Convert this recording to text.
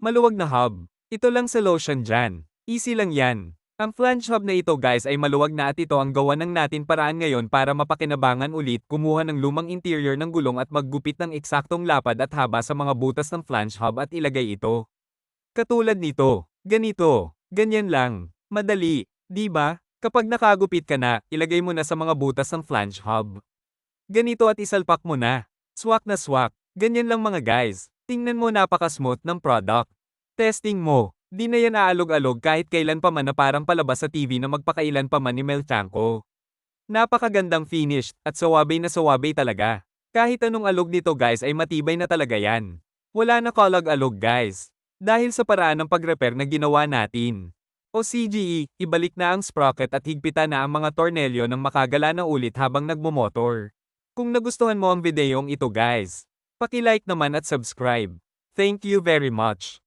Maluwag na hub. Ito lang sa lotion dyan. Easy lang yan. Ang flange hub na ito guys ay maluwag na at ito ang gawa ng natin paraan ngayon para mapakinabangan ulit kumuha ng lumang interior ng gulong at maggupit ng eksaktong lapad at haba sa mga butas ng flange hub at ilagay ito. Katulad nito. Ganito. Ganyan lang. Madali. Di ba? Kapag nakagupit ka na, ilagay mo na sa mga butas ng flange hub. Ganito at isalpak mo na. Swak na swak. Ganyan lang mga guys. Tingnan mo napaka-smooth ng product. Testing mo. Di na yan aalog-alog kahit kailan pa man na parang palabas sa TV na magpakailan pa man ni Mel Tiangco. Napakagandang finish, at sawabay na sawabay talaga. Kahit anong alog nito guys ay matibay na talaga yan. Wala na kalag-alog guys. Dahil sa paraan ng pag-repair na ginawa natin. O CGE, ibalik na ang sprocket at higpitan na ang mga tornelyo ng makagala na ulit habang nagmumotor. Kung nagustuhan mo ang videong ito guys, paki-like naman at subscribe. Thank you very much.